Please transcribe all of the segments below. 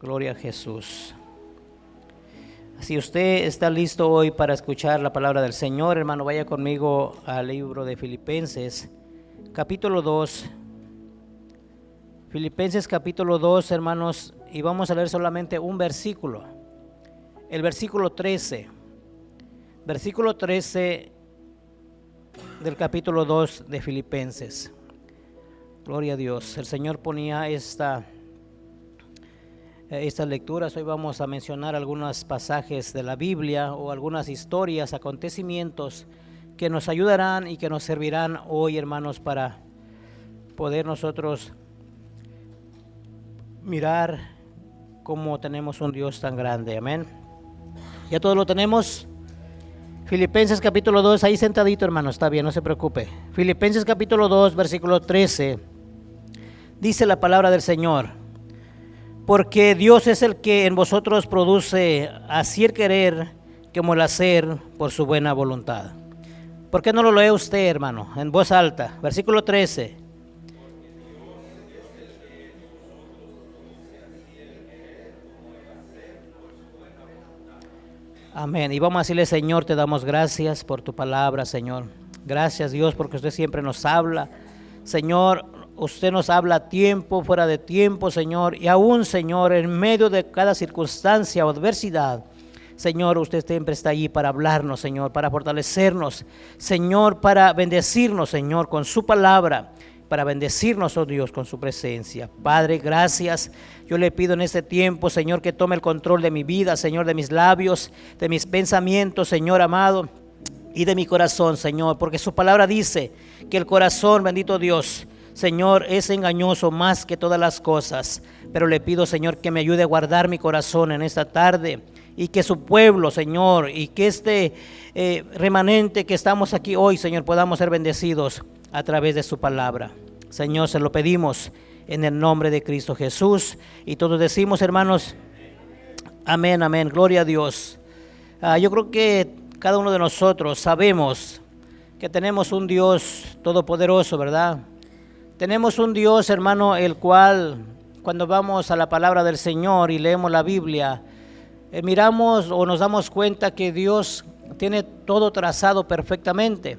Gloria a Jesús. Si usted está listo hoy para escuchar la palabra del Señor, hermano, vaya conmigo al libro de Filipenses, capítulo 2. Filipenses capítulo 2, hermanos, y vamos a leer solamente un versículo. El versículo 13. Versículo 13 del capítulo 2 de Filipenses. Gloria a Dios. El Señor ponía estas lecturas. Hoy vamos a mencionar algunos pasajes de la Biblia o algunas historias, acontecimientos que nos ayudarán y que nos servirán hoy, hermanos, para poder nosotros mirar cómo tenemos un Dios tan grande. Amén. ¿Ya todos lo tenemos? Filipenses capítulo 2, ahí sentadito, hermano, está bien, no se preocupe. Filipenses capítulo 2, versículo 13, dice la palabra del Señor: porque Dios es el que en vosotros produce así el querer como el hacer por su buena voluntad. ¿Por qué no lo lee usted, hermano, en voz alta? Versículo 13. Amén. Y vamos a decirle: Señor, te damos gracias por tu palabra, Señor. Gracias, Dios, porque usted siempre nos habla. Señor, usted nos habla a tiempo, fuera de tiempo, Señor. Y aún, Señor, en medio de cada circunstancia o adversidad, Señor, usted siempre está allí para hablarnos, Señor, para fortalecernos, Señor, para bendecirnos, Señor, con su palabra, para bendecirnos, oh Dios, con su presencia. Padre, gracias. Yo le pido en este tiempo, Señor, que tome el control de mi vida, Señor, de mis labios, de mis pensamientos, Señor amado, y de mi corazón, Señor, porque su palabra dice que el corazón, bendito Dios, Señor, es engañoso más que todas las cosas. Pero le pido, Señor, que me ayude a guardar mi corazón en esta tarde, y que su pueblo, Señor, y que este remanente que estamos aquí hoy, Señor, podamos ser bendecidos a través de su palabra. Señor, se lo pedimos en el nombre de Cristo Jesús. Y todos decimos, hermanos, amén, amén, gloria a Dios. Yo creo que cada uno de nosotros sabemos que tenemos un Dios todopoderoso, ¿verdad? Tenemos un Dios, hermano, el cual cuando vamos a la palabra del Señor y leemos la Biblia, miramos o nos damos cuenta que Dios tiene todo trazado perfectamente.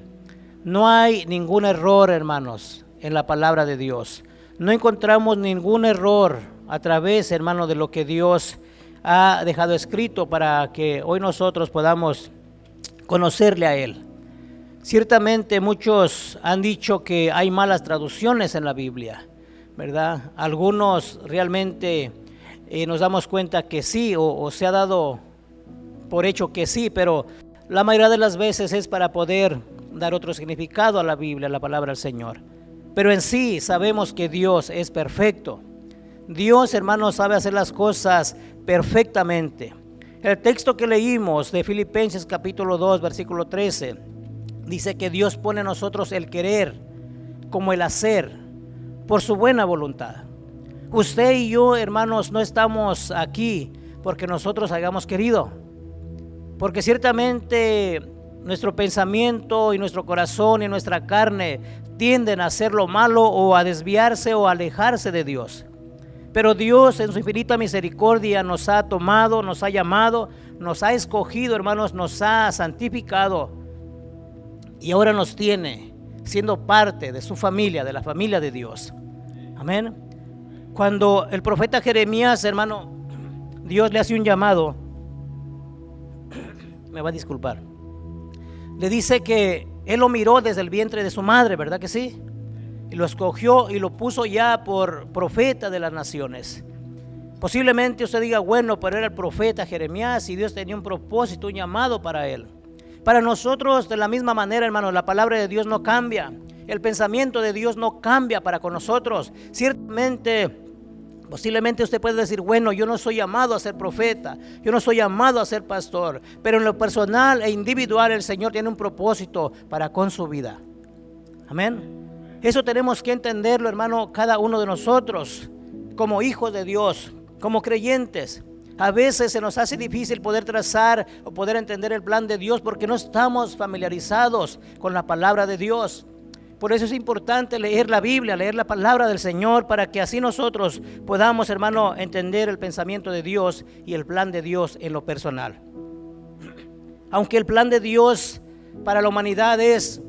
No hay ningún error, hermanos, en la palabra de Dios. No encontramos ningún error a través, hermano, de lo que Dios ha dejado escrito para que hoy nosotros podamos conocerle a Él. Ciertamente muchos han dicho que hay malas traducciones en la Biblia, ¿verdad? Algunos realmente nos damos cuenta que sí, o se ha dado por hecho que sí, pero la mayoría de las veces es para poder dar otro significado a la Biblia, a la palabra del Señor. Pero en sí sabemos que Dios es perfecto. Dios, hermanos, sabe hacer las cosas perfectamente. El texto que leímos de Filipenses capítulo 2, versículo 13, dice que Dios pone en nosotros el querer como el hacer por su buena voluntad. Usted y yo, hermanos, no estamos aquí porque nosotros hayamos querido, porque ciertamente nuestro pensamiento y nuestro corazón y nuestra carne tienden a hacer lo malo o a desviarse o a alejarse de Dios. Pero Dios en su infinita misericordia nos ha tomado, nos ha llamado, nos ha escogido, hermanos, nos ha santificado y ahora nos tiene siendo parte de su familia, de la familia de Dios. Amén. Cuando el profeta Jeremías, hermano, Dios le hace un llamado, me va a disculpar, le dice que él lo miró desde el vientre de su madre, ¿verdad que sí? Y lo escogió y lo puso ya por profeta de las naciones. Posiblemente usted diga, bueno, pero era el profeta Jeremías y Dios tenía un propósito, un llamado para él. Para nosotros de la misma manera, hermanos, la palabra de Dios no cambia. El pensamiento de Dios no cambia para con nosotros. Ciertamente, posiblemente usted puede decir, bueno, yo no soy llamado a ser profeta, yo no soy llamado a ser pastor, pero en lo personal e individual el Señor tiene un propósito para con su vida. Amén. Eso tenemos que entenderlo, hermano, cada uno de nosotros, como hijos de Dios, como creyentes. A veces se nos hace difícil poder trazar o poder entender el plan de Dios porque no estamos familiarizados con la palabra de Dios. Por eso es importante leer la Biblia, leer la palabra del Señor, para que así nosotros podamos, hermano, entender el pensamiento de Dios y el plan de Dios en lo personal. Aunque el plan de Dios para la humanidad es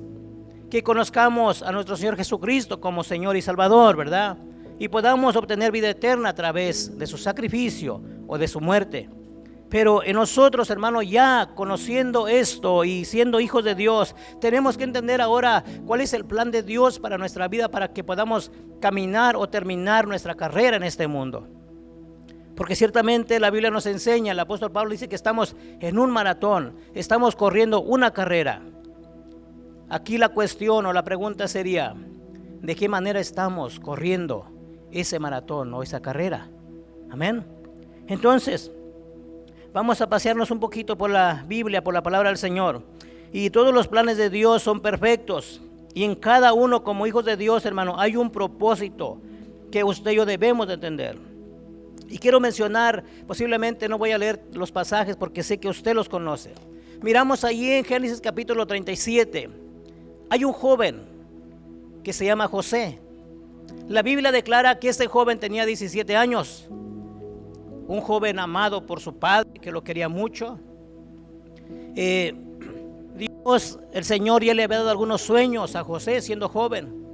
que conozcamos a nuestro Señor Jesucristo como Señor y Salvador, ¿verdad? Y podamos obtener vida eterna a través de su sacrificio o de su muerte. Pero en nosotros, hermano, ya conociendo esto y siendo hijos de Dios, tenemos que entender ahora cuál es el plan de Dios para nuestra vida, para que podamos caminar o terminar nuestra carrera en este mundo. Porque ciertamente la Biblia nos enseña, el apóstol Pablo dice que estamos en un maratón, estamos corriendo una carrera. Aquí la cuestión o la pregunta sería, ¿de qué manera estamos corriendo ese maratón o esa carrera? Amén. Entonces, vamos a pasearnos un poquito por la Biblia, por la palabra del Señor. Y todos los planes de Dios son perfectos. Y en cada uno como hijos de Dios, hermano, hay un propósito que usted y yo debemos de entender. Y quiero mencionar, posiblemente no voy a leer los pasajes porque sé que usted los conoce. Miramos allí en Génesis capítulo 37. Hay un joven que se llama José. La Biblia declara que este joven tenía 17 años. Un joven amado por su padre, que lo quería mucho. Dios, el Señor, ya le había dado algunos sueños a José siendo joven.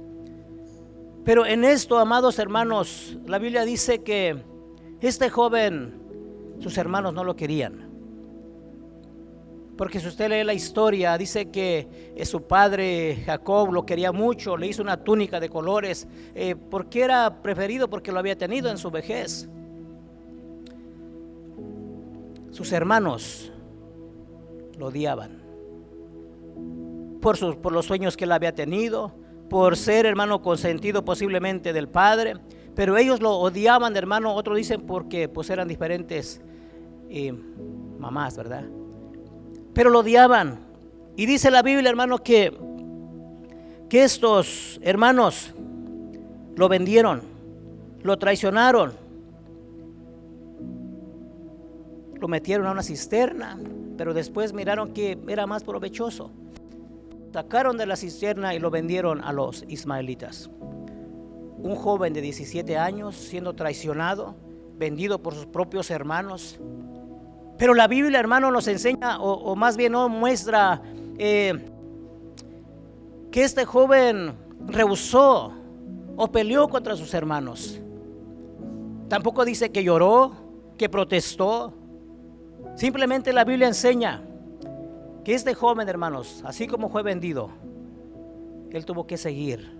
Pero en esto, amados hermanos, la Biblia dice que este joven, sus hermanos no lo querían. Porque si usted lee la historia, dice que su padre Jacob lo quería mucho, le hizo una túnica de colores, porque era preferido, porque lo había tenido en su vejez. Sus hermanos lo odiaban por los sueños que él había tenido, por ser hermano consentido posiblemente del padre, pero ellos lo odiaban, hermano. Otros dicen porque pues eran diferentes mamás, ¿verdad? Pero lo odiaban. Y dice la Biblia, hermano, que estos hermanos lo vendieron, lo traicionaron, lo metieron a una cisterna, pero después miraron que era más provechoso. Sacaron de la cisterna y lo vendieron a los ismaelitas. Un joven de 17 años siendo traicionado, vendido por sus propios hermanos. Pero la Biblia, hermano, nos enseña, o más bien nos muestra que este joven rehusó o peleó contra sus hermanos. Tampoco dice que lloró, que protestó. Simplemente la Biblia enseña que este joven, hermanos, así como fue vendido, él tuvo que seguir.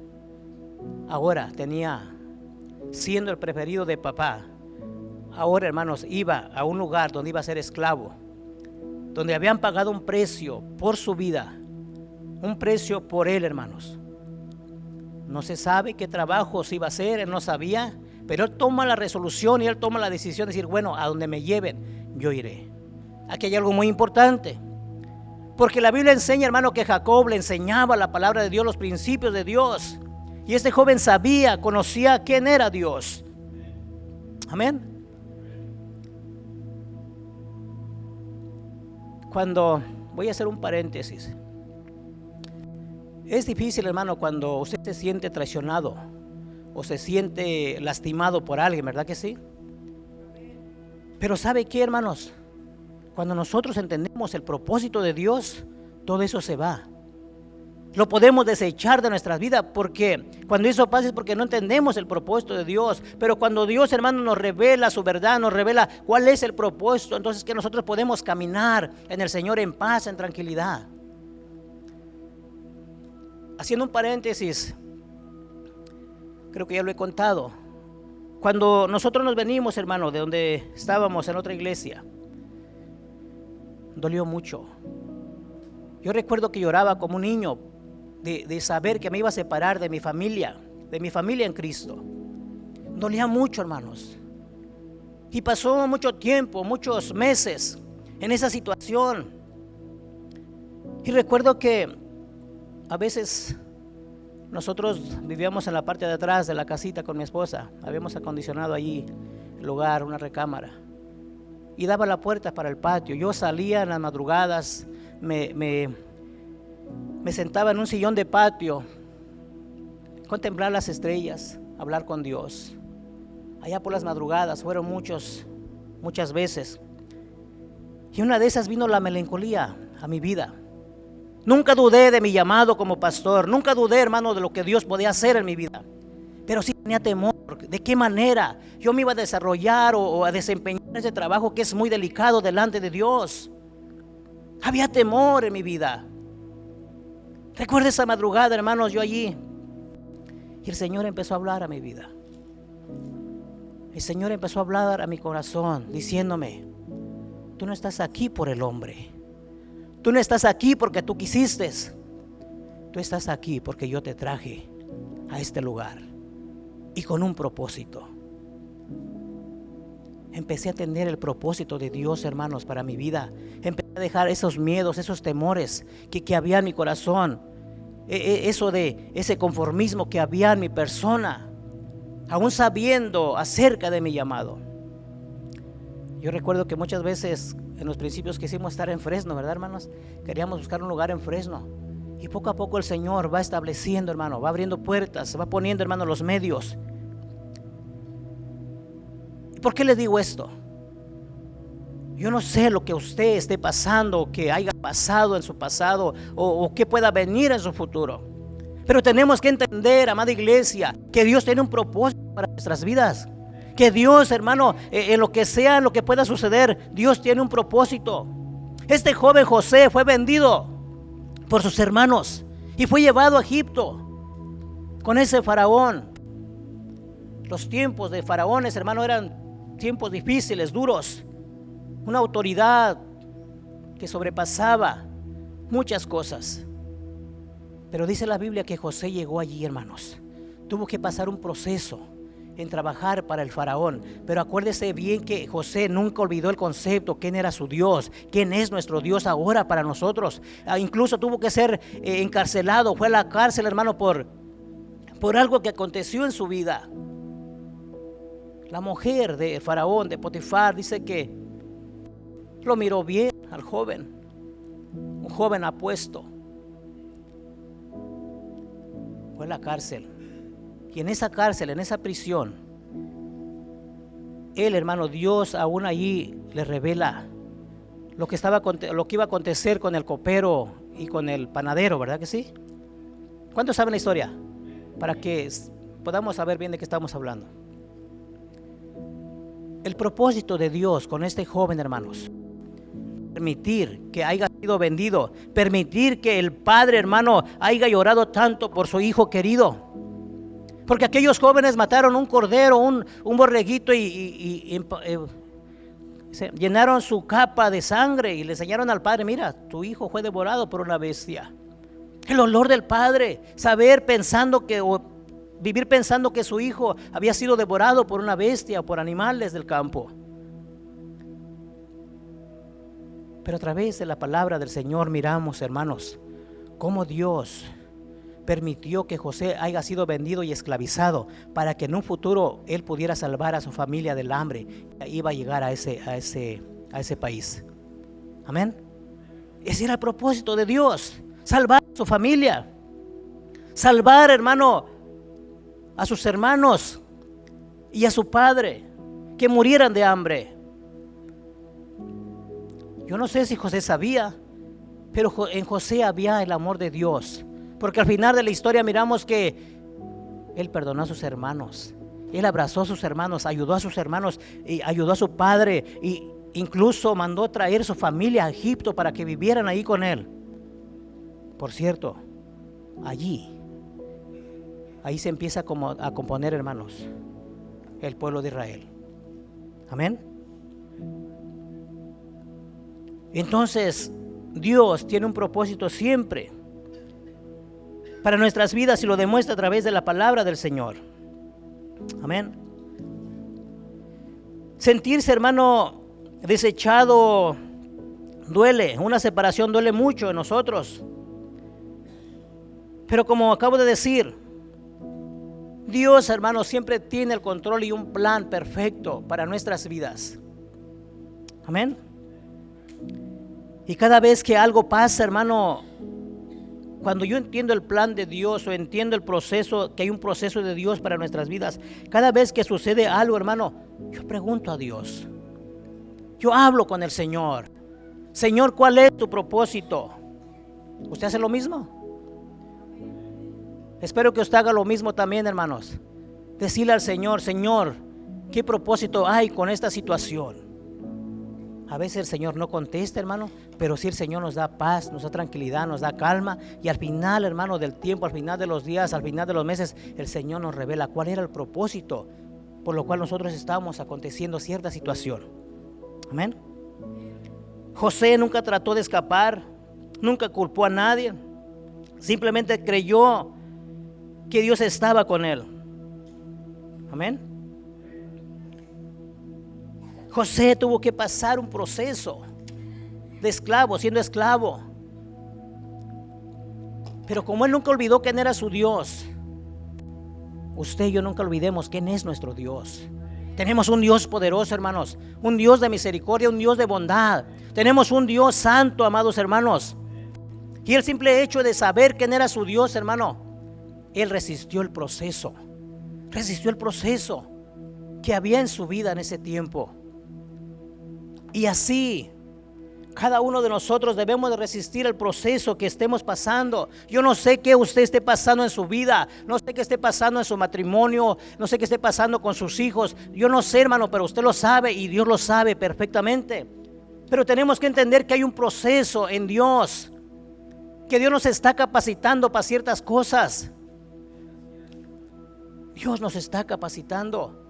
Ahora siendo el preferido de papá, ahora, hermanos, iba a un lugar donde iba a ser esclavo, donde habían pagado un precio por su vida, un precio por él, hermanos. No se sabe qué trabajos iba a hacer, él no sabía, pero él toma la resolución y él toma la decisión de decir, bueno, a donde me lleven, yo iré. Aquí hay algo muy importante, porque la Biblia enseña, hermano, que Jacob le enseñaba la palabra de Dios, los principios de Dios, y este joven conocía quién era Dios. Amén. Voy a hacer un paréntesis. Es difícil, hermano, cuando usted se siente traicionado o se siente lastimado por alguien, ¿verdad que sí? Pero ¿sabe qué, hermanos? Cuando nosotros entendemos el propósito de Dios, todo eso se va. Lo podemos desechar de nuestras vidas, porque cuando eso pasa es porque no entendemos el propósito de Dios. Pero cuando Dios, hermano, nos revela su verdad, nos revela cuál es el propósito, entonces que nosotros podemos caminar en el Señor en paz, en tranquilidad. Haciendo un paréntesis, creo que ya lo he contado. Cuando nosotros nos venimos, hermano, de donde estábamos en otra iglesia, dolió mucho. Yo recuerdo que lloraba como un niño de saber que me iba a separar de mi familia en Cristo. Dolía mucho, hermanos. Y pasó mucho tiempo, muchos meses en esa situación. Y recuerdo que a veces nosotros vivíamos en la parte de atrás de la casita con mi esposa. Habíamos acondicionado allí el lugar, una recámara, y daba la puerta para el patio. Yo salía en las madrugadas, me sentaba en un sillón de patio contemplar las estrellas, hablar con Dios. Allá por las madrugadas fueron muchas veces. Y una de esas vino la melancolía a mi vida. Nunca dudé de mi llamado como pastor. Nunca dudé, hermano, de lo que Dios podía hacer en mi vida. Pero sí tenía temor. ¿De qué manera yo me iba a desarrollar o a desempeñar ese trabajo que es muy delicado delante de Dios? Había temor en mi vida. Recuerdo esa madrugada, hermanos, yo allí. Y el Señor empezó a hablar a mi vida. El Señor empezó a hablar a mi corazón, diciéndome: tú no estás aquí por el hombre. Tú no estás aquí porque tú quisiste. Tú estás aquí porque yo te traje a este lugar y con un propósito. Empecé a entender el propósito de Dios, hermanos, para mi vida. Empecé a dejar esos miedos, esos temores que había en mi corazón. Eso de ese conformismo que había en mi persona, aún sabiendo acerca de mi llamado. Yo recuerdo que muchas veces en los principios quisimos estar en Fresno, ¿verdad, hermanos? Queríamos buscar un lugar en Fresno. Y poco a poco el Señor va estableciendo, hermano, va abriendo puertas, va poniendo, hermano, los medios. ¿Y por qué les digo esto? Yo no sé lo que usted esté pasando, que haya pasado en su pasado o que pueda venir en su futuro. Pero tenemos que entender, amada iglesia, que Dios tiene un propósito para nuestras vidas. Que Dios, hermano, en lo que sea, en lo que pueda suceder, Dios tiene un propósito. Este joven José fue vendido por sus hermanos y fue llevado a Egipto con ese faraón. Los tiempos de faraones, hermano, eran tiempos difíciles, duros. Una autoridad que sobrepasaba muchas cosas. Pero dice la Biblia que José llegó allí, hermanos. Tuvo que pasar un proceso en trabajar para el faraón. Pero acuérdese bien que José nunca olvidó el concepto, quién era su Dios, quién es nuestro Dios ahora para nosotros. Incluso tuvo que ser encarcelado, fue a la cárcel, hermano, por algo que aconteció en su vida. La mujer de faraón, de Potifar, dice que lo miró bien al joven, un joven apuesto. Fue a la cárcel. Y en esa cárcel, en esa prisión, él, hermano, Dios aún allí le revela lo que iba a acontecer con el copero y con el panadero, ¿verdad que sí? ¿Cuántos saben la historia? Para que podamos saber bien de qué estamos hablando. El propósito de Dios con este joven, hermanos, permitir que haya sido vendido, permitir que el padre, hermano, haya llorado tanto por su hijo querido. Porque aquellos jóvenes mataron un cordero, un borreguito y llenaron su capa de sangre y le enseñaron al padre: mira, tu hijo fue devorado por una bestia. El olor del padre, vivir pensando que su hijo había sido devorado por una bestia o por animales del campo. Pero a través de la palabra del Señor miramos, hermanos, cómo Dios permitió que José haya sido vendido y esclavizado para que en un futuro él pudiera salvar a su familia del hambre. Iba a llegar a ese país. Amén. Ese era el propósito de Dios: salvar a su familia, salvar, hermano, a sus hermanos y a su padre, que murieran de hambre. Yo no sé si José sabía, pero en José había el amor de Dios. Porque al final de la historia miramos que él perdonó a sus hermanos, él abrazó a sus hermanos, ayudó a sus hermanos, y ayudó a su padre, e incluso mandó traer su familia a Egipto para que vivieran ahí con él. Por cierto, ahí se empieza a componer, hermanos, el pueblo de Israel. Amén. Entonces, Dios tiene un propósito siempre para nuestras vidas y lo demuestra a través de la palabra del Señor. Amén. Sentirse, hermano, desechado duele. Una separación duele mucho en nosotros. Pero como acabo de decir, Dios, hermano, siempre tiene el control y un plan perfecto para nuestras vidas. Amén. Y cada vez que algo pasa, hermano, Cuando yo entiendo el plan de Dios o entiendo el proceso, que hay un proceso de Dios para nuestras vidas, cada vez que sucede algo, hermano, yo pregunto a Dios. Yo hablo con el Señor. Señor, ¿cuál es tu propósito? ¿Usted hace lo mismo? Espero que usted haga lo mismo también, hermanos. Decirle al Señor, Señor, ¿qué propósito hay con esta situación? A veces el Señor no contesta, hermano, pero sí el Señor nos da paz, nos da tranquilidad, nos da calma. Y al final, hermano, del tiempo, al final de los días, al final de los meses, el Señor nos revela cuál era el propósito por lo cual nosotros estábamos aconteciendo cierta situación. Amén. José nunca trató de escapar, nunca culpó a nadie, simplemente creyó que Dios estaba con él. Amén. José tuvo que pasar un proceso de esclavo, siendo esclavo. Pero como él nunca olvidó quién era su Dios, usted y yo nunca olvidemos quién es nuestro Dios. Tenemos un Dios poderoso, hermanos, un Dios de misericordia, un Dios de bondad. Tenemos un Dios santo, amados hermanos. Y el simple hecho de saber quién era su Dios, hermano, él resistió el proceso que había en su vida en ese tiempo. Y así, cada uno de nosotros debemos de resistir el proceso que estemos pasando. Yo no sé qué usted esté pasando en su vida, no sé qué esté pasando en su matrimonio, no sé qué esté pasando con sus hijos. Yo no sé, hermano, pero usted lo sabe y Dios lo sabe perfectamente. Pero tenemos que entender que hay un proceso en Dios, que Dios nos está capacitando para ciertas cosas. Dios nos está capacitando.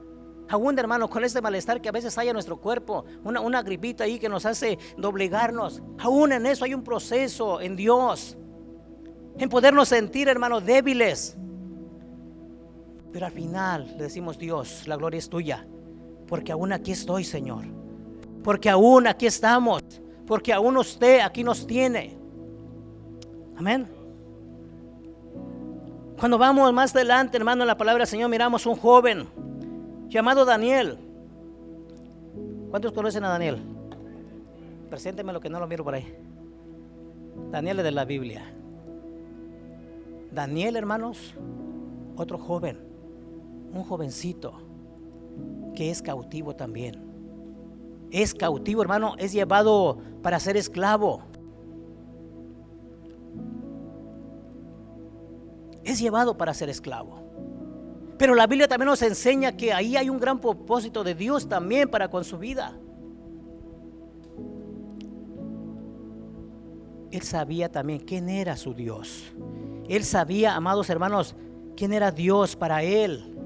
Aún, hermano, con este malestar que a veces hay en nuestro cuerpo, una gripita ahí que nos hace doblegarnos, aún en eso hay un proceso en Dios, en podernos sentir, hermano, débiles. Pero al final le decimos: Dios, la gloria es tuya, porque aún aquí estoy, Señor, porque aún aquí estamos, porque aún usted aquí nos tiene. Amén. Cuando vamos más adelante, hermano, en la palabra del Señor, miramos un joven llamado Daniel. ¿Cuántos conocen a Daniel? Presénteme lo que no lo miro por ahí. Daniel es de la Biblia. Daniel, hermanos, otro joven, un jovencito que es cautivo también. Es cautivo, hermano, es llevado para ser esclavo. Es llevado para ser esclavo. Pero la Biblia también nos enseña que ahí hay un gran propósito de Dios también para con su vida. Él sabía también quién era su Dios. Él sabía, amados hermanos, quién era Dios para él.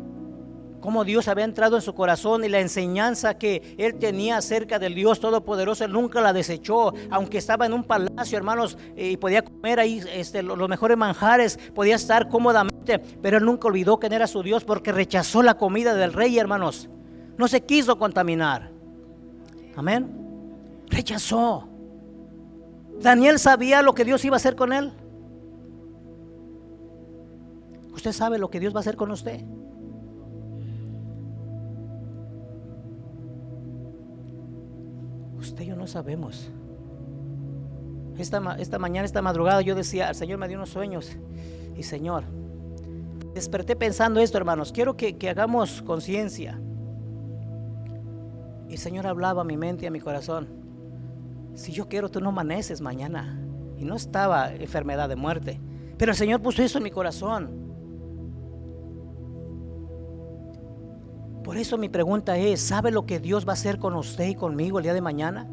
Cómo Dios había entrado en su corazón y la enseñanza que él tenía acerca del Dios Todopoderoso, él nunca la desechó. Aunque estaba en un palacio, hermanos, y podía comer ahí los mejores manjares, podía estar cómodamente, pero él nunca olvidó quién era su Dios, porque rechazó la comida del rey, hermanos. No se quiso contaminar. Amén. Rechazó. Daniel sabía lo que Dios iba a hacer con él. ¿Usted sabe lo que Dios va a hacer con usted? Usted y yo no sabemos. Esta mañana, esta madrugada, yo decía: el Señor me dio unos sueños. Y Señor, desperté pensando esto, hermanos. Quiero que hagamos conciencia. Y el Señor hablaba a mi mente y a mi corazón: si yo quiero, tú no amaneces mañana. Y no estaba enfermedad de muerte, pero el Señor puso eso en mi corazón. Por eso mi pregunta es: ¿sabe lo que Dios va a hacer con usted y conmigo el día de mañana?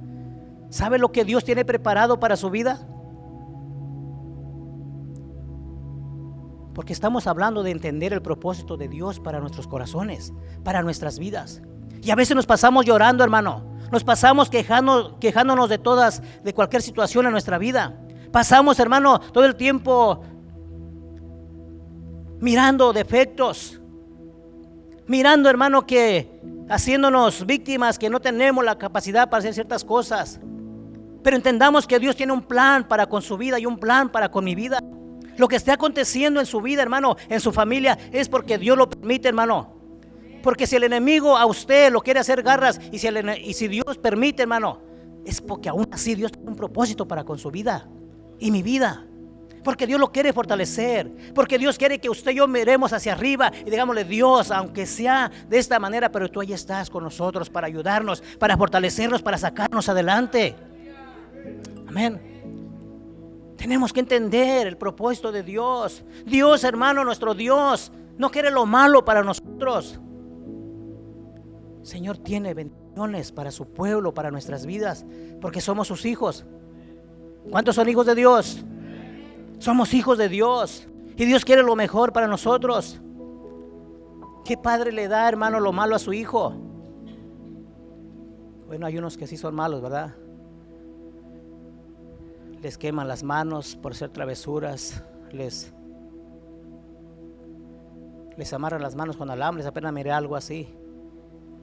¿Sabe lo que Dios tiene preparado para su vida? Porque estamos hablando de entender el propósito de Dios para nuestros corazones, para nuestras vidas. Y a veces nos pasamos llorando, hermano. Nos pasamos quejándonos de cualquier situación en nuestra vida. Pasamos, hermano, todo el tiempo mirando defectos, mirando, hermano, que haciéndonos víctimas, que no tenemos la capacidad para hacer ciertas cosas. Pero entendamos que Dios tiene un plan para con su vida y un plan para con mi vida. Lo que esté aconteciendo en su vida, hermano, en su familia, es porque Dios lo permite, hermano. Porque si el enemigo a usted lo quiere hacer garras, y si Dios permite, hermano, es porque aún así Dios tiene un propósito para con su vida y mi vida. Porque Dios lo quiere fortalecer. Porque Dios quiere que usted y yo miremos hacia arriba y digámosle: Dios, aunque sea de esta manera, pero tú ahí estás con nosotros para ayudarnos, para fortalecernos, para sacarnos adelante. Amén. Tenemos que entender el propósito de Dios. Dios, hermano, nuestro Dios no quiere lo malo para nosotros. El Señor tiene bendiciones para su pueblo, para nuestras vidas, porque somos sus hijos. ¿Cuántos son hijos de Dios? Somos hijos de Dios y Dios quiere lo mejor para nosotros. ¿Qué padre le da, hermano, lo malo a su hijo? Bueno, hay unos que sí son malos, ¿verdad? Les queman las manos por hacer travesuras, les amarran las manos con alambres, apenas miré algo así.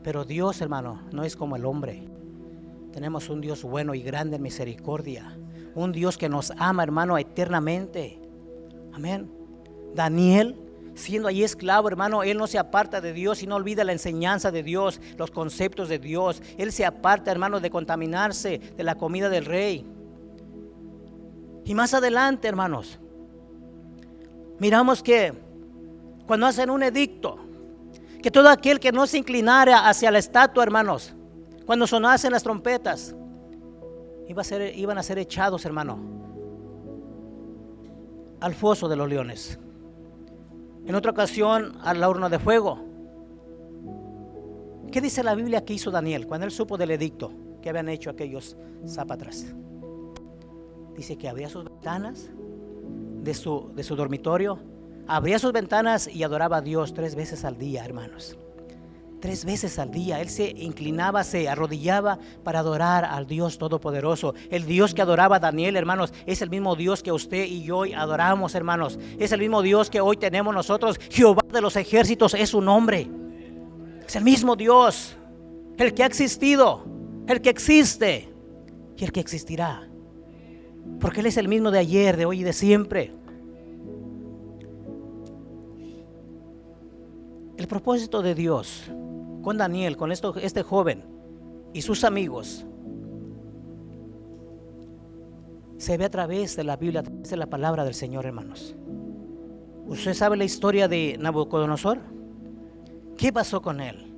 Pero Dios, hermano, no es como el hombre. Tenemos un Dios bueno y grande en misericordia. Un Dios que nos ama, hermano, eternamente. Amén. Daniel, siendo allí esclavo, hermano, él no se aparta de Dios y no olvida la enseñanza de Dios, los conceptos de Dios. Él se aparta, hermano, de contaminarse de la comida del rey. Y más adelante, hermanos, miramos que cuando hacen un edicto, que todo aquel que no se inclinara hacia la estatua, hermanos, cuando sonasen las trompetas, iban a ser echados, hermano, al foso de los leones. En otra ocasión, al horno de fuego. ¿Qué dice la Biblia que hizo Daniel cuando él supo del edicto que habían hecho aquellos sátrapas? Dice que abría sus ventanas de su dormitorio, abría sus ventanas y adoraba a Dios 3 veces al día, hermanos. 3 veces al día. Él se inclinaba, se arrodillaba para adorar al Dios Todopoderoso. El Dios que adoraba a Daniel, hermanos, es el mismo Dios que usted y yo hoy adoramos, hermanos. Es el mismo Dios que hoy tenemos nosotros. Jehová de los ejércitos es su nombre. Es el mismo Dios, el que ha existido, el que existe y el que existirá. Porque Él es el mismo de ayer, de hoy y de siempre. El propósito de Dios con Daniel, con este joven y sus amigos, se ve a través de la Biblia, a través de la palabra del Señor, hermanos. ¿Usted sabe la historia de Nabucodonosor? ¿Qué pasó con él?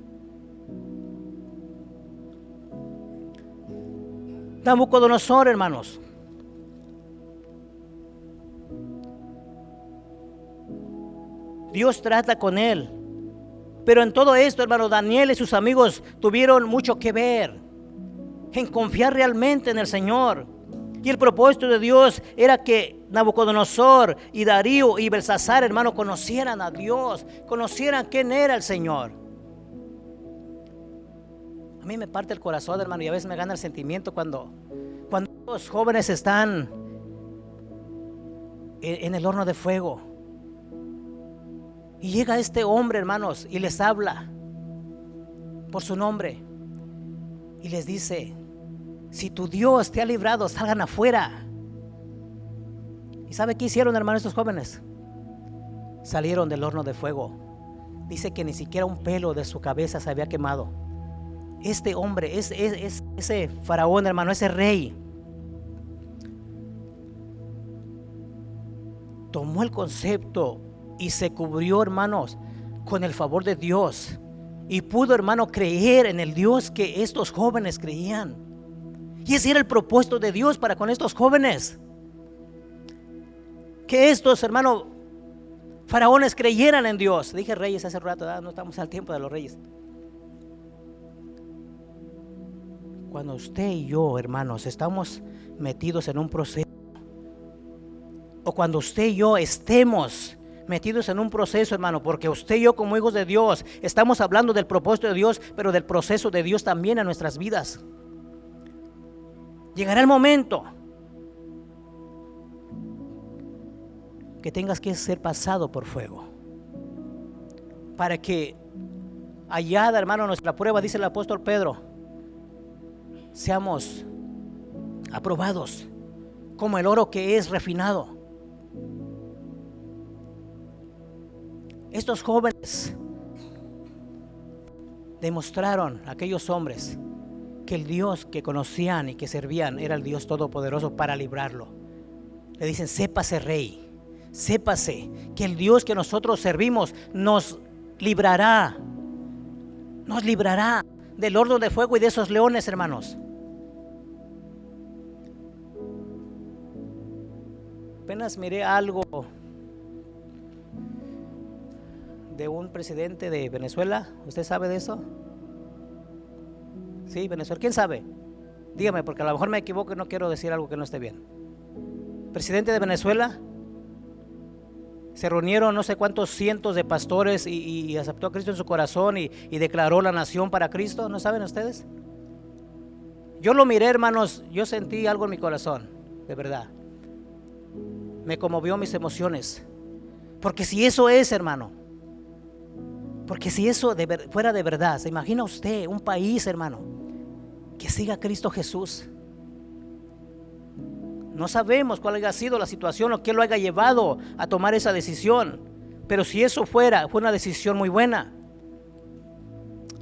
Nabucodonosor, hermanos, Dios trata con él. Pero en todo esto, hermano, Daniel y sus amigos tuvieron mucho que ver en confiar realmente en el Señor. Y el propósito de Dios era que Nabucodonosor y Darío y Belsasar, hermano, conocieran a Dios, conocieran quién era el Señor. A mí me parte el corazón, hermano, y a veces me gana el sentimiento cuando los jóvenes están en el horno de fuego. Y llega este hombre, hermanos, y les habla por su nombre. Y les dice: si tu Dios te ha librado, salgan afuera. ¿Y sabe qué hicieron, hermanos, estos jóvenes? Salieron del horno de fuego. Dice que ni siquiera un pelo de su cabeza se había quemado. Este hombre, ese faraón, hermano, ese rey, tomó el concepto y se cubrió, hermanos, con el favor de Dios. Y pudo, hermano, creer en el Dios que estos jóvenes creían. Y ese era el propósito de Dios para con estos jóvenes. Que estos, hermano, faraones creyeran en Dios. Dije reyes hace rato, no estamos al tiempo de los reyes. Cuando usted y yo, hermanos, estamos metidos en un proceso, o cuando usted y yo estemos metidos en un proceso, hermano, porque usted y yo como hijos de Dios estamos hablando del propósito de Dios, pero del proceso de Dios también en nuestras vidas. Llegará el momento que tengas que ser pasado por fuego para que hallada, hermano, nuestra prueba, dice el apóstol Pedro, seamos aprobados como el oro que es refinado. Estos jóvenes demostraron a aquellos hombres que el Dios que conocían y que servían era el Dios todopoderoso para librarlo. le dicen: sépase, rey, sépase que el Dios que nosotros servimos nos librará del horno de fuego y de esos leones, hermanos. Apenas miré algo de un presidente de Venezuela. ¿Usted sabe de eso? Sí, Venezuela. ¿Quién sabe? Dígame, porque a lo mejor me equivoco y no quiero decir algo que no esté bien. Presidente de Venezuela. Se reunieron no sé cuántos cientos de pastores y aceptó a Cristo en su corazón y declaró la nación para Cristo. ¿No saben ustedes? Yo lo miré, hermanos, yo sentí algo en mi corazón, de verdad. Me conmovió mis emociones. Porque si eso es, hermano, porque si eso fuera de verdad, ¿se imagina usted un país, hermano, que siga a Cristo Jesús? No sabemos cuál haya sido la situación o qué lo haya llevado a tomar esa decisión, pero si eso fue una decisión muy buena.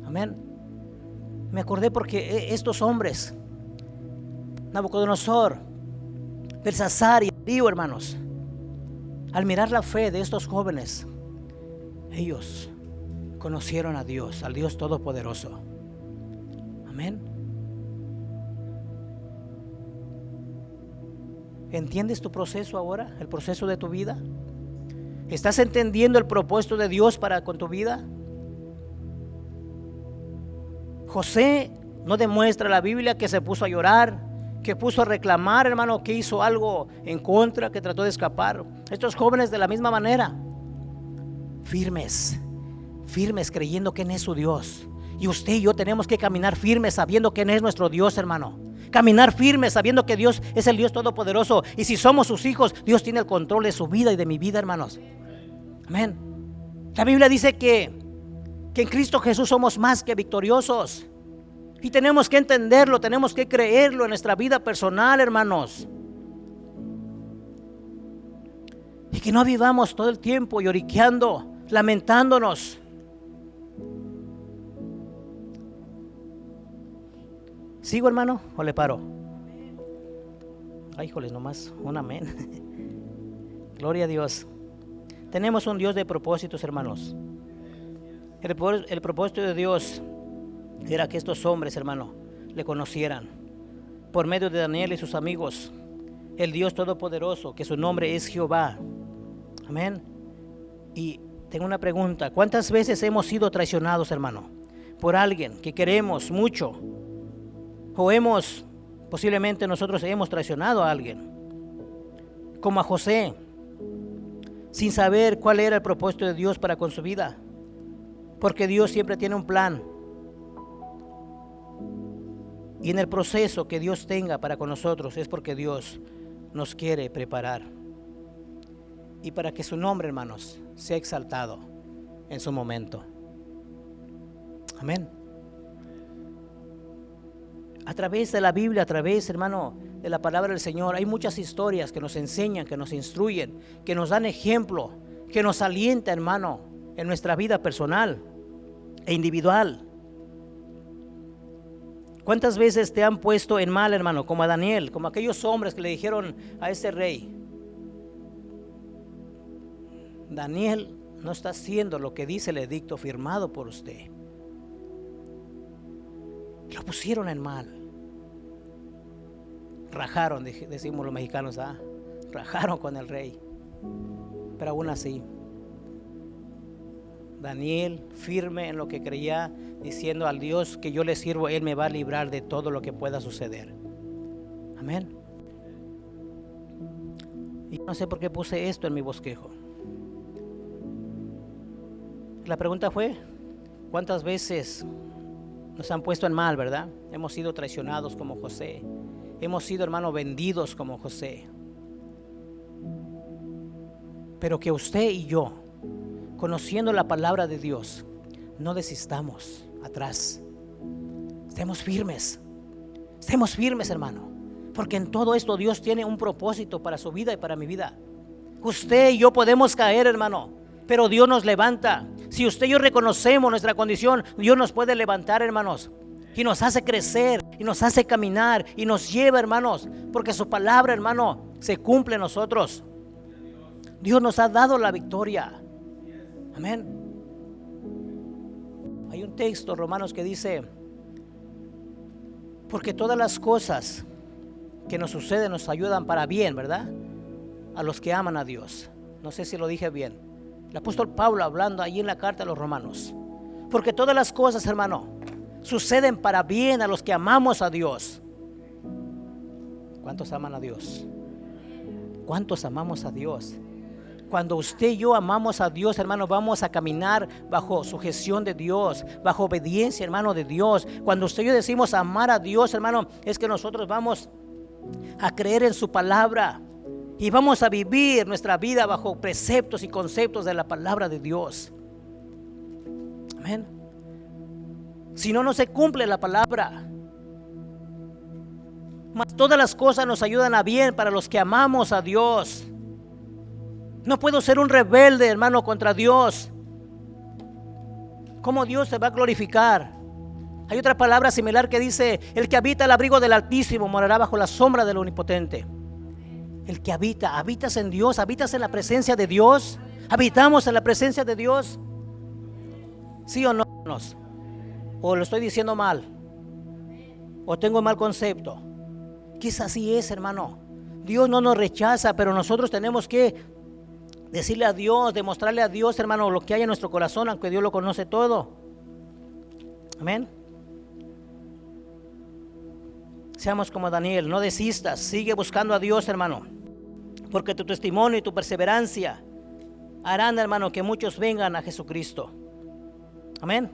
Amén. Me acordé porque estos hombres, Nabucodonosor, Belsasar y Darío, hermanos, al mirar la fe de estos jóvenes, ellos conocieron a Dios, al Dios Todopoderoso. Amén. ¿Entiendes tu proceso ahora? ¿El proceso de tu vida? ¿Estás entendiendo el propósito de Dios con tu vida? José no demuestra la Biblia que se puso a llorar, que puso a reclamar, hermano, que hizo algo en contra, que trató de escapar. Estos jóvenes de la misma manera, firmes creyendo quién es su Dios. Y usted y yo tenemos que caminar firmes sabiendo quién es nuestro Dios, hermano. Caminar firmes sabiendo que Dios es el Dios Todopoderoso. Y si somos sus hijos, Dios tiene el control de su vida y de mi vida, hermanos. Amén. La Biblia dice que en Cristo Jesús somos más que victoriosos. Y tenemos que entenderlo, tenemos que creerlo en nuestra vida personal, hermanos. Y que no vivamos todo el tiempo lloriqueando, lamentándonos. ¿Sigo, hermano, o le paro? Ay, híjoles, nomás un amén. Gloria a Dios. Tenemos un Dios de propósitos, hermanos. El propósito de Dios era que estos hombres, hermano, le conocieran por medio de Daniel y sus amigos, el Dios Todopoderoso, que su nombre es Jehová. Amén. Y tengo una pregunta: ¿cuántas veces hemos sido traicionados, hermano, por alguien que queremos mucho? O posiblemente nosotros hemos traicionado a alguien, como a José, sin saber cuál era el propósito de Dios para con su vida, porque Dios siempre tiene un plan. Y en el proceso que Dios tenga para con nosotros es porque Dios nos quiere preparar y para que su nombre, hermanos, sea exaltado en su momento. Amén. A través de la Biblia, a través, hermano, de la palabra del Señor, hay muchas historias que nos enseñan, que nos instruyen, que nos dan ejemplo, que nos alientan, hermano, en nuestra vida personal e individual. ¿Cuántas veces te han puesto en mal, hermano? Como a Daniel, como aquellos hombres que le dijeron a ese rey: Daniel no está haciendo lo que dice el edicto firmado por usted. Lo pusieron en mal. Rajaron, decimos los mexicanos, rajaron con el rey. Pero aún así, Daniel, firme en lo que creía, diciendo: al Dios que yo le sirvo, Él me va a librar de todo lo que pueda suceder. Amén. Y no sé por qué puse esto en mi bosquejo. La pregunta fue: ¿cuántas veces nos han puesto en mal, verdad? Hemos sido traicionados como José. Hemos sido, hermano, vendidos como José. Pero que usted y yo, conociendo la palabra de Dios, no desistamos atrás. Estemos firmes, hermano, porque en todo esto Dios tiene un propósito para su vida y para mi vida. Usted y yo podemos caer, hermano, pero Dios nos levanta. Si usted y yo reconocemos nuestra condición, Dios nos puede levantar, hermanos, y nos hace crecer, y nos hace caminar, y nos lleva, hermanos, porque su palabra, hermano, se cumple en nosotros. Dios nos ha dado la victoria. Amén. Hay un texto, Romanos, que dice: porque todas las cosas que nos suceden nos ayudan para bien, ¿verdad? A los que aman a Dios. No sé si lo dije bien. El apóstol Pablo hablando ahí en la carta a los Romanos. Porque todas las cosas, hermano, suceden para bien a los que amamos a Dios. ¿Cuántos aman a Dios? ¿Cuántos amamos a Dios? Cuando usted y yo amamos a Dios, hermano, vamos a caminar bajo sujeción de Dios, bajo obediencia, hermano, de Dios. Cuando usted y yo decimos amar a Dios, hermano, es que nosotros vamos a creer en su palabra y vamos a vivir nuestra vida bajo preceptos y conceptos de la palabra de Dios. Amén. Si no, no se cumple la palabra. Mas todas las cosas nos ayudan a bien para los que amamos a Dios. No puedo ser un rebelde, hermano, contra Dios. ¿Cómo Dios se va a glorificar? Hay otra palabra similar que dice: el que habita al abrigo del Altísimo morará bajo la sombra del Omnipotente. El que habitas en Dios, habitas en la presencia de Dios. Habitamos en la presencia de Dios. ¿Sí o no? ¿O lo estoy diciendo mal? ¿O tengo mal concepto? Quizás así es, hermano. Dios no nos rechaza, pero nosotros tenemos que decirle a Dios, demostrarle a Dios, hermano, lo que hay en nuestro corazón, aunque Dios lo conoce todo. Amén. Seamos como Daniel, no desistas, sigue buscando a Dios, hermano, porque tu testimonio y tu perseverancia harán, hermano, que muchos vengan a Jesucristo. Amén.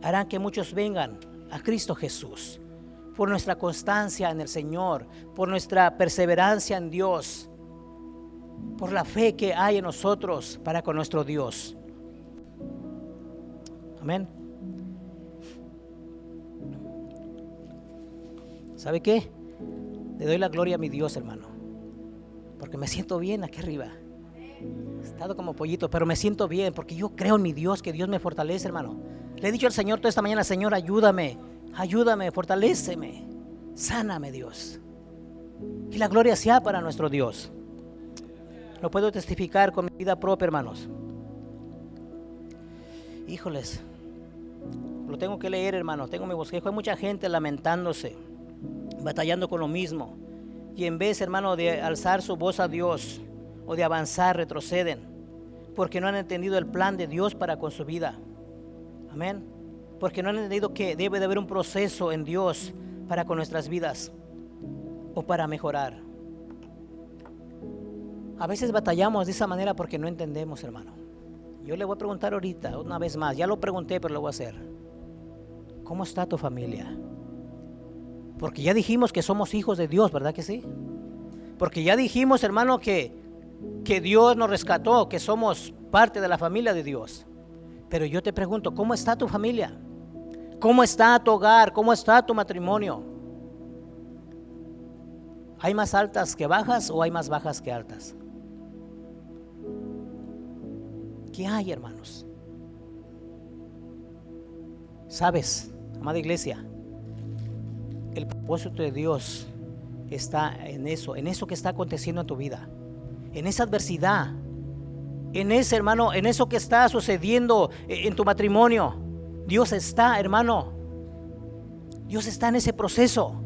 Harán que muchos vengan a Cristo Jesús por nuestra constancia en el Señor, por nuestra perseverancia en Dios, por la fe que hay en nosotros para con nuestro Dios. Amén. ¿Sabe qué? Le doy la gloria a mi Dios, hermano, porque me siento bien aquí arriba. He estado como pollito, pero me siento bien porque yo creo en mi Dios, que Dios me fortalece, hermano. Le he dicho al Señor toda esta mañana: Señor, ayúdame, fortaléceme, sáname, Dios. Y la gloria sea para nuestro Dios. Lo puedo testificar con mi vida propia, hermanos. Híjoles, lo tengo que leer, hermano. Tengo mi bosquejo. Hay mucha gente lamentándose, batallando con lo mismo. Y en vez, hermano, de alzar su voz a Dios o de avanzar, retroceden, porque no han entendido el plan de Dios para con su vida. Amén. Porque no han entendido que debe de haber un proceso en Dios para con nuestras vidas o para mejorar. A veces batallamos de esa manera porque no entendemos, hermano. Yo le voy a preguntar ahorita, una vez más. Ya lo pregunté, pero lo voy a hacer. ¿Cómo está tu familia? Porque ya dijimos que somos hijos de Dios, ¿verdad que sí? Porque ya dijimos, hermano, que Dios nos rescató, que somos parte de la familia de Dios. Pero yo te pregunto, ¿cómo está tu familia? ¿Cómo está tu hogar? ¿Cómo está tu matrimonio? ¿Hay más altas que bajas o hay más bajas que altas? ¿Qué hay, hermanos? ¿Sabes, amada iglesia? El propósito de Dios está en eso que está aconteciendo en tu vida, en esa adversidad, en ese, hermano, en eso que está sucediendo en tu matrimonio. Dios está, hermano. Dios está en ese proceso.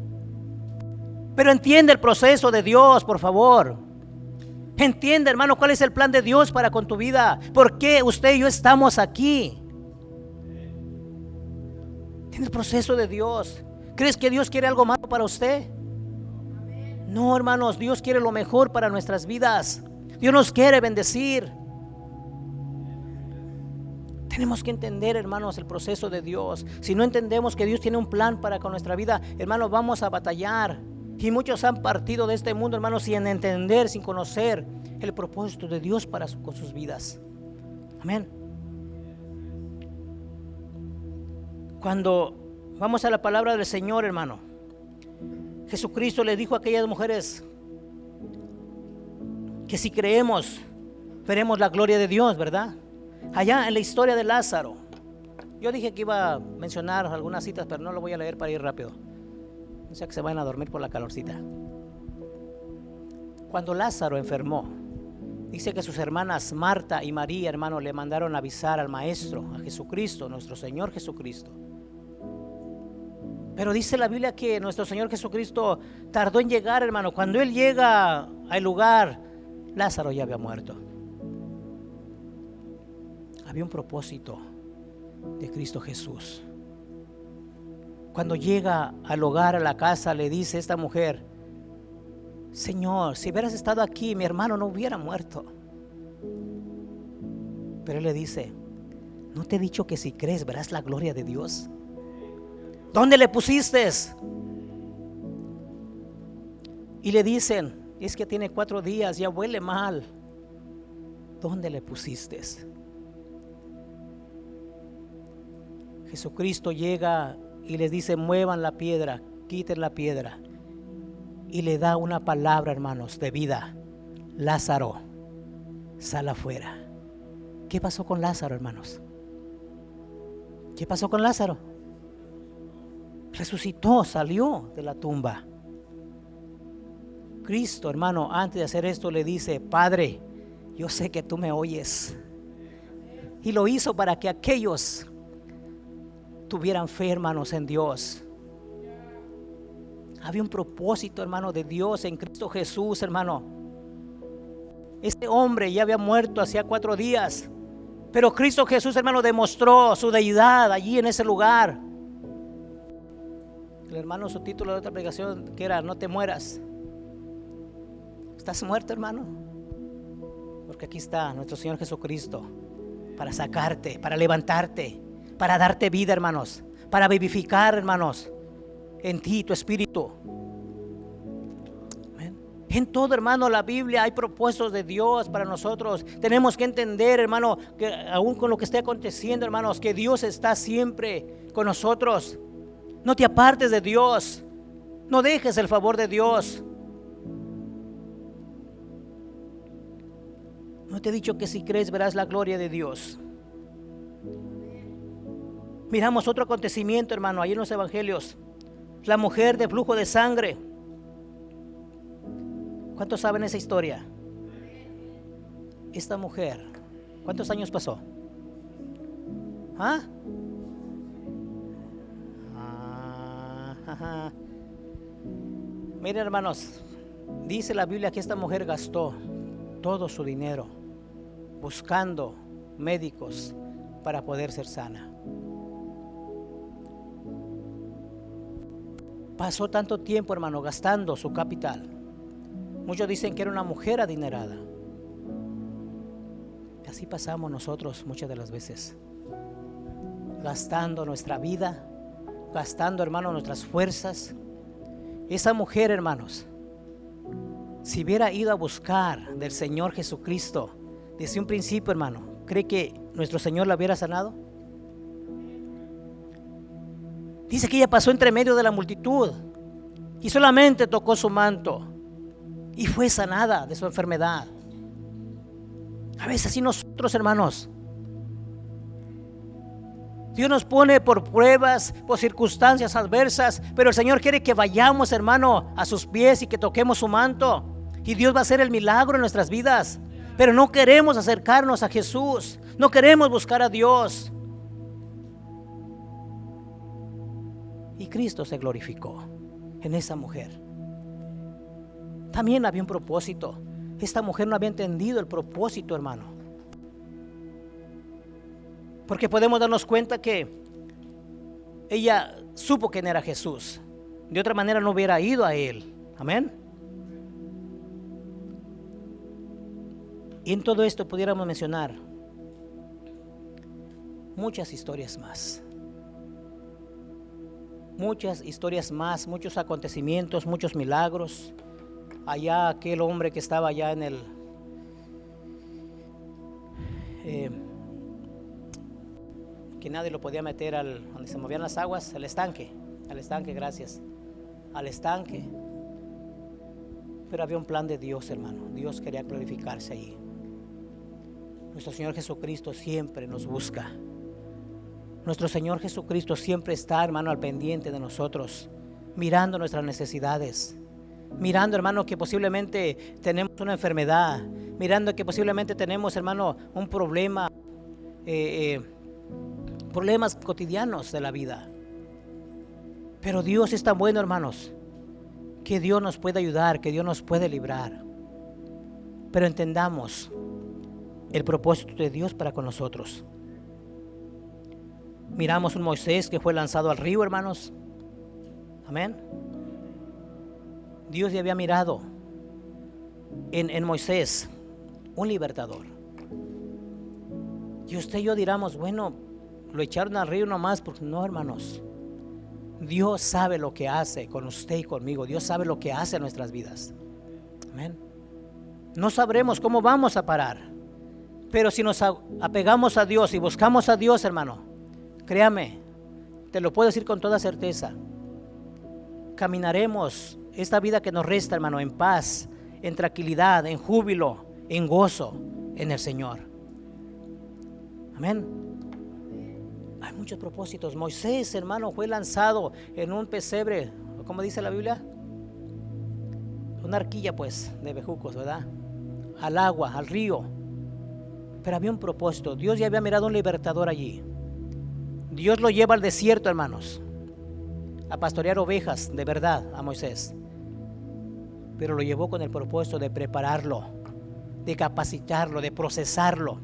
Pero entiende el proceso de Dios, por favor. Entiende, hermano, cuál es el plan de Dios para con tu vida. ¿Por qué usted y yo estamos aquí? Entiende el proceso de Dios. ¿Crees que Dios quiere algo malo para usted? No, hermanos, Dios quiere lo mejor para nuestras vidas. Dios nos quiere bendecir. Tenemos que entender, hermanos, el proceso de Dios. Si no entendemos que Dios tiene un plan para con nuestra vida, hermanos, vamos a batallar. Y muchos han partido de este mundo, hermanos, sin entender, sin conocer el propósito de Dios con sus vidas. Amén. Cuando vamos a la palabra del Señor, hermano, Jesucristo le dijo a aquellas mujeres que si creemos, veremos la gloria de Dios, ¿verdad? Allá en la historia de Lázaro, yo dije que iba a mencionar algunas citas, pero no lo voy a leer para ir rápido. No sea que se vayan a dormir por la calorcita. Cuando Lázaro enfermó, dice que sus hermanas Marta y María, hermano, le mandaron a avisar al Maestro, a Jesucristo, nuestro Señor Jesucristo. Pero dice la Biblia que nuestro Señor Jesucristo tardó en llegar, hermano. Cuando Él llega al lugar, Lázaro ya había muerto. Había un propósito de Cristo Jesús. Cuando llega al hogar, a la casa, le dice esta mujer: Señor, si hubieras estado aquí, mi hermano no hubiera muerto. Pero Él le dice: ¿no te he dicho que si crees verás la gloria de Dios? ¿Dónde le pusiste? Y le dicen: es que tiene 4 días, ya huele mal. ¿Dónde le pusiste? Jesucristo llega y les dice: muevan la piedra, quiten la piedra. Y le da una palabra, hermanos, de vida: Lázaro, sal afuera. ¿Qué pasó con Lázaro, hermanos? ¿Qué pasó con Lázaro? Resucitó, salió de la tumba. Cristo, hermano, antes de hacer esto le dice: Padre, yo sé que tú me oyes. Y lo hizo para que aquellos tuvieran fe, hermanos, en Dios. Había un propósito, hermano, de Dios en Cristo Jesús, hermano. Este hombre ya había muerto hacía 4 días, pero Cristo Jesús, hermano, demostró su deidad allí en ese lugar. El hermano, su título de otra predicación que era: no te mueras. ¿Estás muerto, hermano? Porque aquí está nuestro Señor Jesucristo para sacarte, para levantarte, para darte vida, hermanos, para vivificar, hermanos, en ti tu espíritu. Amén. En todo, hermano, la Biblia hay propósitos de Dios para nosotros. Tenemos que entender, hermano, que aún con lo que esté aconteciendo, hermanos, que Dios está siempre con nosotros. No te apartes de Dios. No dejes el favor de Dios. ¿No te he dicho que si crees verás la gloria de Dios? Miramos otro acontecimiento, hermano, ahí en los evangelios. La mujer de flujo de sangre. ¿Cuántos saben esa historia? Esta mujer, ¿cuántos años pasó? Miren, hermanos, dice la Biblia que esta mujer gastó todo su dinero buscando médicos para poder ser sana. Pasó tanto tiempo, hermano, gastando su capital. Muchos dicen que era una mujer adinerada. Así pasamos nosotros muchas de las veces, gastando nuestra vida, gastando, hermano, nuestras fuerzas. Esa mujer, hermanos, si hubiera ido a buscar del Señor Jesucristo desde un principio, hermano, ¿cree que nuestro Señor la hubiera sanado? Dice que ella pasó entre medio de la multitud y solamente tocó su manto y fue sanada de su enfermedad. A veces así nosotros, hermanos, Dios nos pone por pruebas, por circunstancias adversas, pero el Señor quiere que vayamos, hermano, a sus pies y que toquemos su manto, y Dios va a hacer el milagro en nuestras vidas. Pero no queremos acercarnos a Jesús, no queremos buscar a Dios. Y Cristo se glorificó en esa mujer. También había un propósito. Esta mujer no había entendido el propósito, hermano. Porque podemos darnos cuenta que ella supo quién era Jesús. De otra manera no hubiera ido a Él. Amén. Y en todo esto pudiéramos mencionar muchas historias más. Muchas historias más, muchos acontecimientos, muchos milagros. Allá aquel hombre que estaba allá en el que nadie lo podía meter donde se movían las aguas, al estanque, gracias, al estanque. Pero había un plan de Dios, hermano. Dios quería glorificarse ahí. Nuestro Señor Jesucristo siempre nos busca. Nuestro Señor Jesucristo siempre está, hermano, al pendiente de nosotros, mirando nuestras necesidades. mirando, hermano, que posiblemente tenemos una enfermedad, mirando que posiblemente tenemos, hermano, un problema, problemas cotidianos de la vida. Pero Dios es tan bueno, hermanos, que Dios nos puede ayudar, que Dios nos puede librar. Pero entendamos el propósito de Dios para con nosotros. Miramos un Moisés que fue lanzado al río, hermanos. Amén. Dios ya había mirado en Moisés un libertador. Y usted y yo diramos, bueno, lo echaron al río nomás. Porque no, hermanos. Dios sabe lo que hace con usted y conmigo. Dios sabe lo que hace en nuestras vidas. Amén. No sabremos cómo vamos a parar. Pero si nos apegamos a Dios y buscamos a Dios, hermano, créame, te lo puedo decir con toda certeza. Caminaremos esta vida que nos resta, hermano, en paz, en tranquilidad, en júbilo, en gozo en el Señor. Amén. Hay muchos propósitos. Moisés, hermano, fue lanzado en un pesebre, como dice la Biblia, una arquilla pues de bejucos, ¿verdad? Al agua, al río. Pero había un propósito. Dios ya había mirado un libertador allí. Dios lo lleva al desierto, hermanos, a pastorear ovejas de verdad a Moisés. Pero lo llevó con el propósito de prepararlo, de capacitarlo, de procesarlo,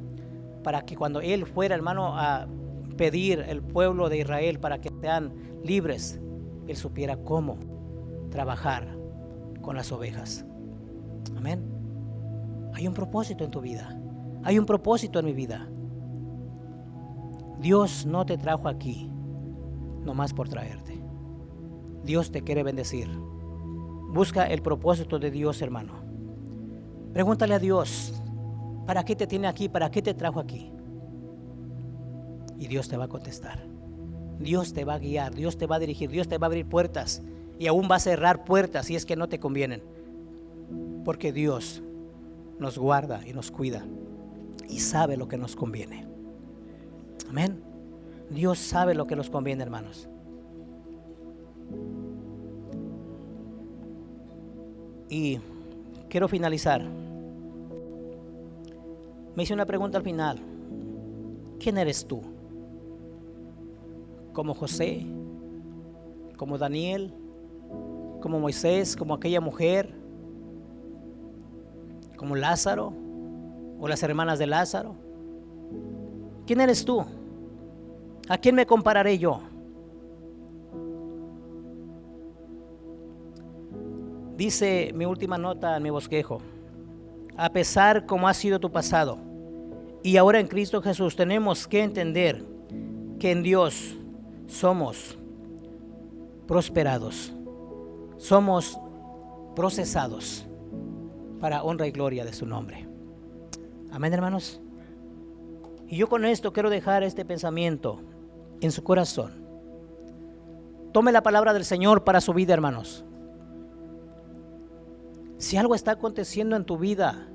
para que cuando él fuera, hermano, a pedir el pueblo de Israel para que sean libres, él supiera cómo trabajar con las ovejas. Amén. Hay un propósito en tu vida. Hay un propósito en mi vida. Dios no te trajo aquí nomás por traerte. Dios te quiere bendecir. Busca el propósito de Dios, hermano. Pregúntale a Dios, ¿para qué te tiene aquí? ¿Para qué te trajo aquí? Y Dios te va a contestar. Dios te va a guiar, Dios te va a dirigir, Dios te va a abrir puertas. Y aún va a cerrar puertas si es que no te convienen. Porque Dios nos guarda y nos cuida y sabe lo que nos conviene. Amén. Dios sabe lo que nos conviene, hermanos. Y quiero finalizar. Me hice una pregunta al final. ¿Quién eres tú? ¿Como José? ¿Como Daniel? ¿Como Moisés? ¿Como aquella mujer? ¿Como Lázaro? ¿O las hermanas de Lázaro? ¿Quién eres tú? ¿A quién me compararé yo? Dice mi última nota en mi bosquejo: a pesar como ha sido tu pasado y ahora en Cristo Jesús, tenemos que entender que en Dios somos prosperados, somos procesados para honra y gloria de su nombre. Amén, hermanos. Y yo con esto quiero dejar este pensamiento en su corazón. Tome la palabra del Señor para su vida, hermanos. Si algo está aconteciendo en tu vida,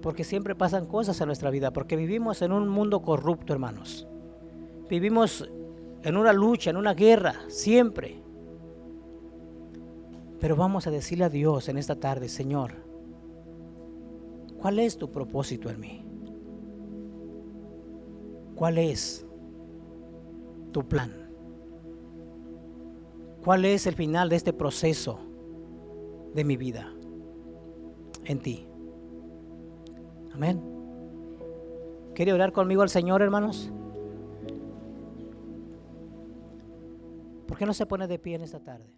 porque siempre pasan cosas en nuestra vida, porque vivimos en un mundo corrupto, hermanos. Vivimos en una lucha, en una guerra, siempre. Pero vamos a decirle a Dios en esta tarde: Señor, ¿cuál es tu propósito en mí? ¿Cuál es tu plan? ¿Cuál es el final de este proceso de mi vida en ti? Amén. ¿Quiere orar conmigo al Señor, hermanos? ¿Por qué no se pone de pie en esta tarde?